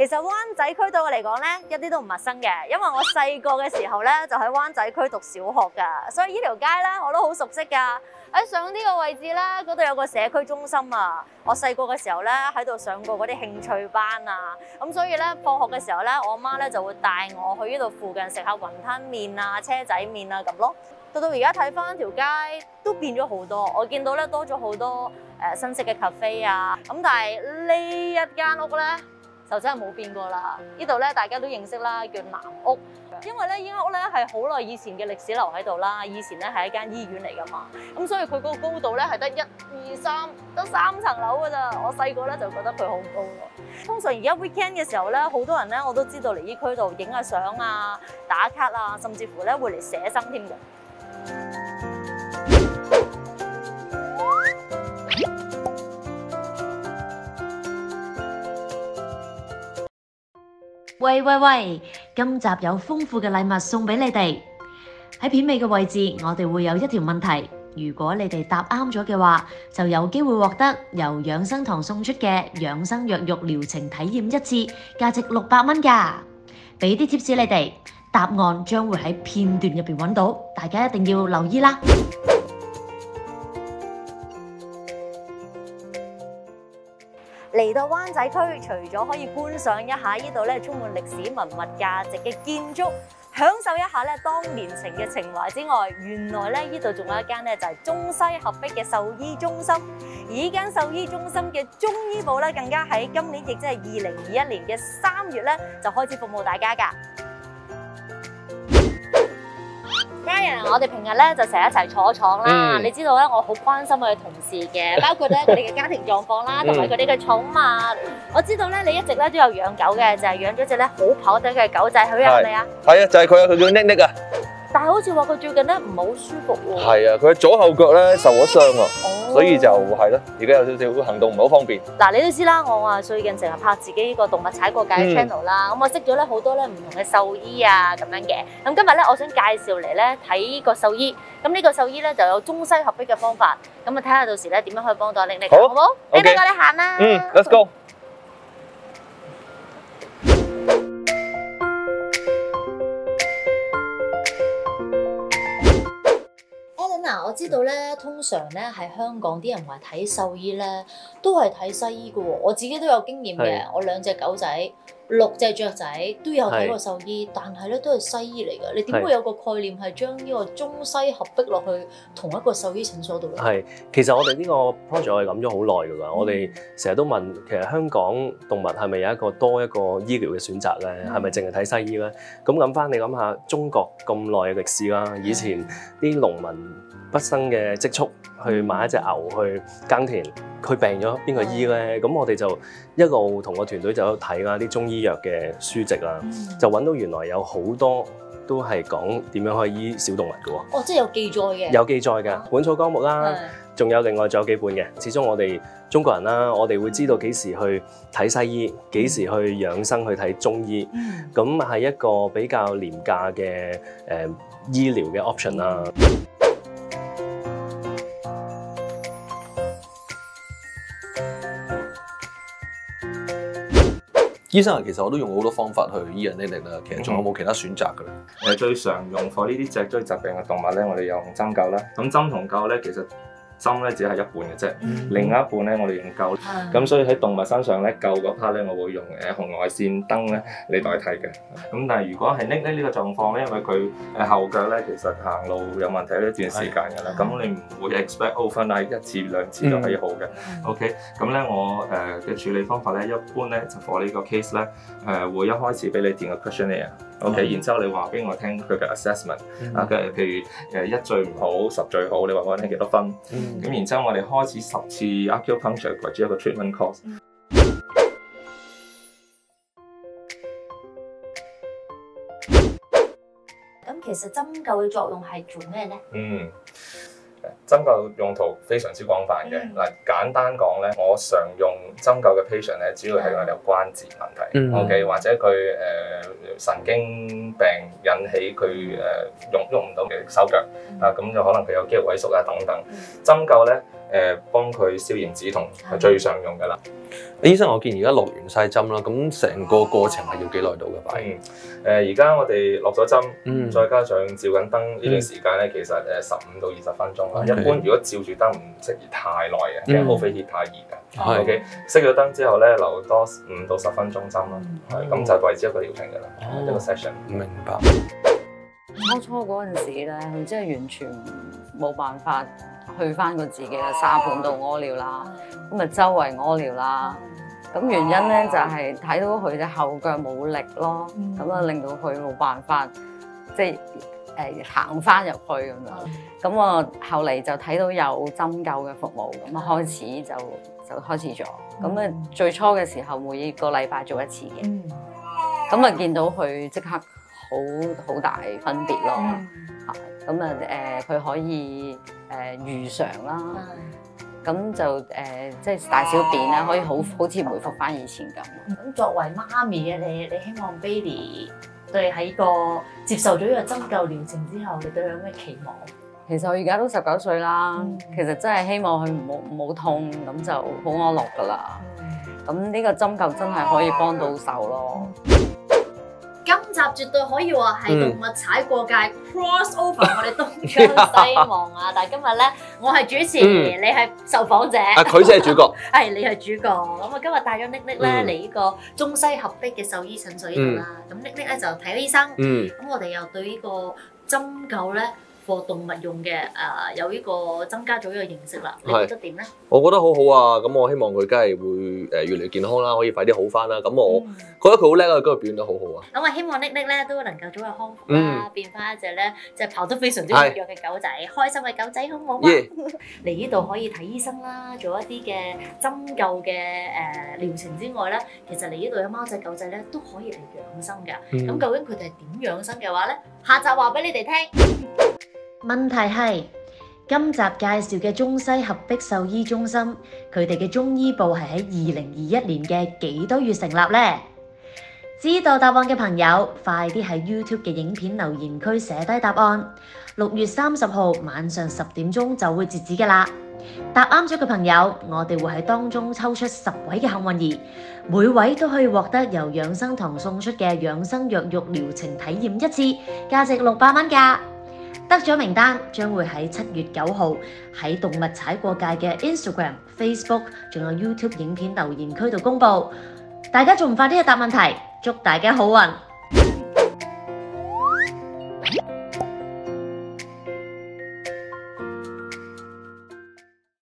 其實灣仔區對我嚟講咧，一啲都唔陌生嘅，因為我細個嘅時候咧就喺灣仔區讀小學㗎，所以呢條街咧我都好熟悉㗎。喺上呢個位置咧，嗰度有個社區中心啊。我細個嘅時候咧喺度上過嗰啲興趣班啊，咁所以咧放學嘅時候咧，我媽咧就會帶我去呢度附近食下雲吞麵啊、車仔麵啊咁咯。到而家睇翻條街都變咗好多，我見到咧多咗好多新式嘅 cafe 啊，咁但係呢一間屋咧就真係冇變過啦。呢度咧大家都認識啦，叫南屋，因為咧呢間屋咧係好耐以前嘅歷史留喺度啦。以前咧係一間醫院嚟噶嘛，咁所以佢嗰個高度咧係得1、2、3得3層樓噶咋。我細個咧就覺得佢好高喎。通常而家 weekend 嘅時候咧，好多人咧我都知道嚟呢區度影下相啊、打卡啊，甚至乎咧會嚟寫生添嘅。喂！今集有豐富嘅禮物送俾你哋。喺片尾嘅位置，我哋會有一條問題，如果你哋答啱咗嘅話，就有機會獲得由養生堂送出嘅養生藥浴療程體驗1次，價值600蚊㗎。俾啲貼士你哋，答案將會喺片段入邊揾到，大家一定要留意啦。嚟到灣仔區，除咗可以觀賞一下呢度咧充滿歷史文物價值嘅建築，享受一下咧當年情嘅情懷之外，原來咧呢度仲有一間咧就係中西合璧嘅獸醫中心。而呢間獸醫中心嘅中醫部咧，更加喺今年亦即係2021年嘅3月咧就開始服務大家㗎。Ryan， 我哋平日咧就成日一齊坐廠啦。你知道咧，我好關心我嘅同事嘅，包括咧佢哋嘅家庭狀況啦，同埋佢哋嘅寵物。我知道咧，你一直咧都有養狗嘅，就係養咗隻咧好跑得嘅狗仔，佢係咪啊？係啊，就係佢啊，佢叫 Nick 啊。但係好似話佢最近咧唔係好舒服喎。係啊，佢左後腳咧受咗傷啊，所以就係咯，而家有少少行動唔係好方便。嗱，你都知啦，我啊最近成日拍自己呢個動物踩過界嘅 channel 啦，咁我識咗咧好多咧唔同嘅獸醫啊咁樣嘅。咁今日咧，我想介紹嚟咧睇呢個獸醫。咁呢個獸醫咧就有中西合璧嘅方法，咁啊睇下到時咧點樣可以幫到你，好唔好？你帶我哋行啦。Let's go。我知道咧，通常咧喺香港啲人話睇獸醫咧，都係睇西醫嘅喎。我自己都有經驗嘅，我2隻狗仔、6隻雀仔都有睇過獸醫，但係咧都係西醫嚟嘅。你點會有個概念係將呢個中西合璧落去同一個獸醫診所度咧？係，其實我哋呢個 project 我哋諗咗好耐㗎啦。我哋成日都問，其實香港動物係咪有多一個醫療嘅選擇咧？係咪淨係睇西醫咧？咁諗翻你諗下，中國咁耐嘅歷史啦，以前啲農民畢生嘅積蓄去買一隻牛去耕田，佢病咗邊個醫咧？咁我哋就一路同個團隊就睇啦啲中醫藥嘅書籍啦，就揾到原來有好多都係講點樣可以醫小動物嘅喎。哦，即係有記載嘅。有記載㗎，《本草綱目》啦，仲有另外仲有幾本嘅。始終我哋中國人啦，我哋會知道幾時去睇西醫，幾時去養生去睇中醫。咁係一個比較廉價嘅醫療嘅 option 啦。醫生啊，其實我都用過好多方法去醫人呢力啦。其實仲有冇其他選擇嘅咧？最常用 for 呢啲脊椎疾病嘅動物咧，我哋用針灸啦。咁針同灸咧，其實針咧只係一半嘅啫，另一半咧我哋用灸。咁所以喺動物身上咧，灸嗰 part 咧，我會用紅外線燈咧嚟代替嘅。咁但係如果係呢個狀況咧，因為佢後腳咧其實行路有問題呢一段時間㗎啦，咁你唔會 expect overnight 1次2次就可以好嘅。OK， 咁咧我嘅處理方法咧，一般咧就 for 呢個 case 咧，會一開始俾你填個 questionnaire。OK， 然之後你話俾我聽佢嘅 assessment，譬如1最唔好，10最好，你話我聽幾多分？咁然之後我哋開始10次 acupuncture 為之一個 treatment course。咁其實針灸嘅作用係做咩咧？針灸用途非常之廣泛嘅。嗱，簡單講咧，我常用針灸嘅 patient 咧，主要係我哋有關節問題，OK， 或者佢神經病引起佢喐唔到嘅手腳，咁就可能佢有肌肉萎縮啊等等。針灸咧幫佢消炎止痛係最常用㗎啦。醫生，我見而家落完晒針啦，咁成個過程係要幾耐到嘅擺？而家我哋落咗針，再加上照緊燈呢段時間咧，其實15到20分鐘啦。一般如果照住燈唔適宜太耐嘅，因為高飛熱太熱㗎。OK， 熄咗燈之後咧，留多5到10分鐘針啦，咁就為之一個療程㗎啦，一個 session。明白。初嗰陣時咧，佢真係完全冇辦法去翻個自己嘅沙盤度屙尿啦，咁啊周圍屙尿啦。咁原因咧就係睇到佢隻後腳冇力咯，咁啊令到佢冇辦法即係行翻入去咁樣。咁我後嚟就睇到有針灸嘅服務，咁啊開始就開始咗。咁啊最初嘅時候每個禮拜做一次嘅，咁啊見到佢即刻好大分別咯。咁啊佢可以如常啦。咁就即係大小便咧，可以好似回復翻以前咁。咁作為媽咪嘅你希望 Baby 對喺個接受咗呢個針灸療程之後，你對佢有咩期望？其實我而家都19歲啦，其實真係希望佢唔好痛，咁就好安樂噶啦。咁呢個針灸真係可以幫到手咯。今集絕對可以話係動物踩過界 cross over 我哋東張西望啊！但係今日咧，我係主持，你係受訪者，佢先係主角，係你係主角。咁啊，今日帶咗 Nick 咧嚟呢個中西合璧嘅獸醫診所呢度啦。咁 Nick 咧就睇咗醫生，咁我哋又對呢個針灸咧for動物用嘅有呢個增加咗呢個認識啦。你覺得點咧？我覺得好好啊！咁我希望佢梗係會越嚟越健康啦，可以快啲好翻啦。咁我覺得佢好叻啊，今日表現得好好啊！咁我希望 Nick 咧都能夠早日康復啦，變翻一隻咧即係跑得非常之活躍嘅狗仔，開心嘅狗仔，好唔好啊？嚟呢度可以睇醫生啦，做一啲嘅針灸嘅療程之外咧，其實嚟呢度嘅貓仔狗仔咧都可以嚟養生㗎。咁究竟佢哋係點養生嘅話咧？下集話俾你哋聽。問題係今集介紹嘅中西合璧獸醫中心，佢哋嘅中醫部係喺2021年嘅幾多月成立呢？知道答案嘅朋友，快啲喺 YouTube 嘅影片留言區寫低答案。6月30號晚上10點鐘就會截止㗎啦。答啱咗嘅朋友，我哋會喺當中抽出10位嘅幸運兒，每位都可以獲得由養生堂送出嘅養生藥浴療程體驗1次，價值600蚊㗎。得咗名單將會喺7月9號喺動物踩過界嘅 Instagram、Facebook 仲有 YouTube 影片留言區度公佈。大家仲唔快啲去答問題？祝大家好運！